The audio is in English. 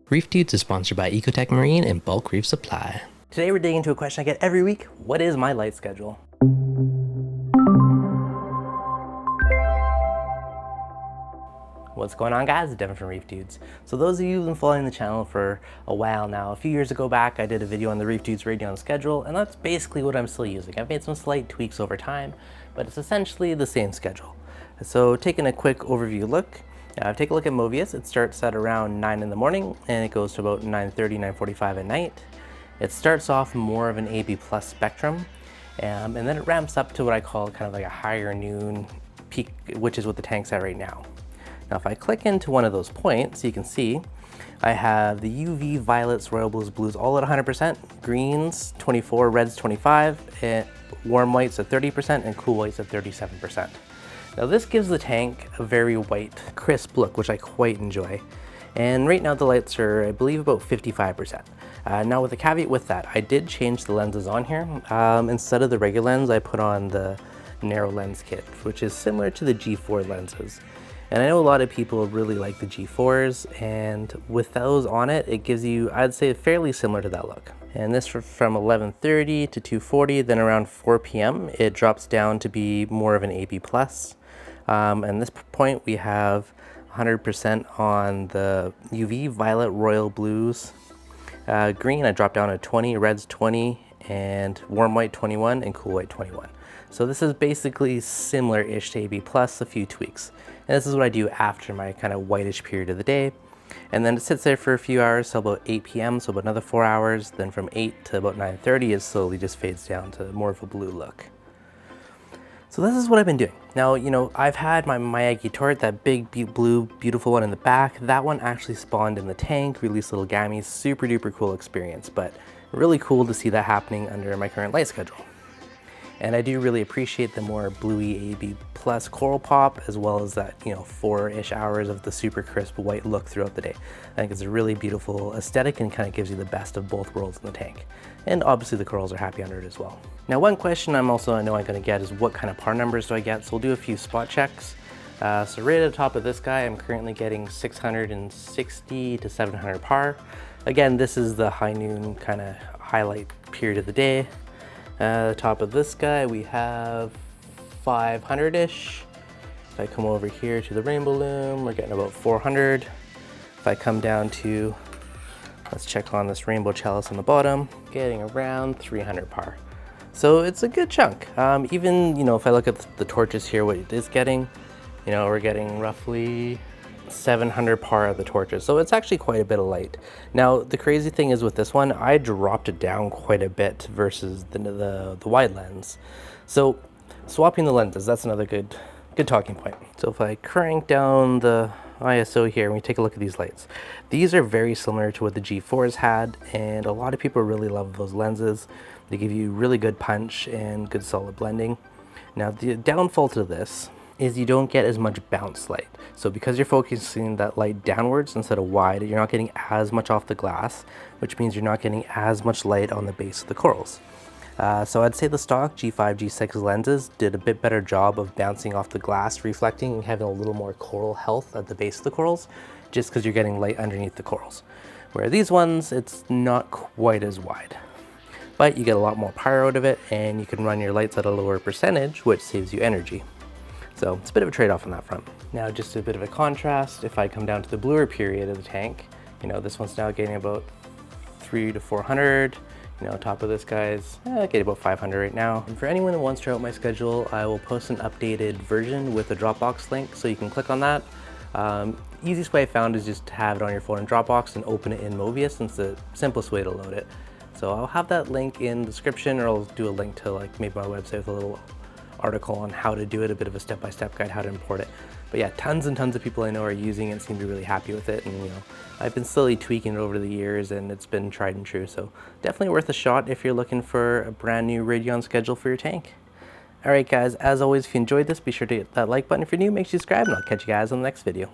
ReefDudes is sponsored by Ecotech Marine and Bulk Reef Supply. Today we're digging into a question I get every week. What is my light schedule? What's going on, guys? It's Devin from ReefDudes. So those of you who've been following the channel for a while now, a few years ago back, I did a video on the ReefDudes Radion schedule, and that's basically what I'm still using. I've made some slight tweaks over time, but it's essentially the same schedule. So taking a quick overview look, take a look at Mobius. It starts at around 9 in the morning, and it goes to about 9:30, 9:45 at night. It starts off more of an AB plus spectrum, and then it ramps up to what I call kind of like a higher noon peak, which is what the tank's at right now. Now, if I click into one of those points, you can see I have the UV, violets, royal blues all at 100%, greens 24, reds 25, and warm whites at 30%, and cool whites at 37%. Now this gives the tank a very white, crisp look, which I quite enjoy. And right now the lights are, I believe, about 55%. Now with a caveat with that, I did change the lenses on here. Instead of the regular lens, I put on the narrow lens kit, which is similar to the G4 lenses. And I know a lot of people really like the G4s, and with those on it, it gives you, I'd say, fairly similar to that look. And this from 11:30 to 2:40, then around 4 p.m., it drops down to be more of an AB+. And this point, we have 100% on the UV, violet, royal blues. Green, I dropped down to 20, reds 20, and warm white 21, and cool white 21. So this is basically similar-ish to AB+, a few tweaks. And this is what I do after my kind of whitish period of the day. And then it sits there for a few hours, so about 8 p.m., so about another 4 hours. Then from 8 to about 9:30, it slowly just fades down to more of a blue look. So this is what I've been doing. Now, you know, I've had my Miyagi turret, that big blue, beautiful one in the back. That one actually spawned in the tank, released little gammies, super duper cool experience, but really cool to see that happening under my current light schedule. And I do really appreciate the more bluey AB plus coral pop, as well as that, you know, 4-ish hours of the super crisp white look throughout the day. I think it's a really beautiful aesthetic and kind of gives you the best of both worlds in the tank. And obviously the corals are happy under it as well. Now, one question I know I'm gonna get is what kind of par numbers do I get? So we'll do a few spot checks. So right at the top of this guy, I'm currently getting 660 to 700 par. Again, this is the high noon kind of highlight period of the day. The top of this guy, we have 500-ish. If I come over here to the rainbow loom, we're getting about 400. If I come down to, let's check on this rainbow chalice on the bottom, getting around 300 par. So it's a good chunk. Even, you know, if I look at the torches here, what it is getting, you know, we're getting roughly 700 par of the torches, so it's actually quite a bit of light. Now the crazy thing is with this one, I dropped it down quite a bit versus the wide lens. So swapping the lenses, that's another good talking point. So if I crank down the ISO here and we take a look at these lights, these are very similar to what the G4s had, and a lot of people really love those lenses. They give you really good punch and good solid blending. Now the downfall to this is you don't get as much bounce light. So because you're focusing that light downwards instead of wide, you're not getting as much off the glass, which means you're not getting as much light on the base of the corals. So I'd say the stock G5, G6 lenses did a bit better job of bouncing off the glass, reflecting, and having a little more coral health at the base of the corals, just because you're getting light underneath the corals. Where these ones, it's not quite as wide. But you get a lot more power out of it, and you can run your lights at a lower percentage, which saves you energy. So it's a bit of a trade-off on that front. Now, just a bit of a contrast, if I come down to the bluer period of the tank, you know, this one's now getting about 300 to 400. You know, top of this guy's getting about 500 right now. And for anyone who wants to try out my schedule, I will post an updated version with a Dropbox link, so you can click on that. Easiest way I found is just to have it on your phone in Dropbox and open it in Mobius, and it's the simplest way to load it. So I'll have that link in the description, or I'll do a link to like maybe my website with a little article on how to do it, a bit of a step-by-step guide how to import it. But yeah, tons and tons of people I know are using it, seem to be really happy with it, and you know, I've been slowly tweaking it over the years, and it's been tried and true, so definitely worth a shot if you're looking for a brand new Radion schedule for your tank. Alright guys, as always, if you enjoyed this, be sure to hit that like button. If you're new, make sure you subscribe, and I'll catch you guys on the next video.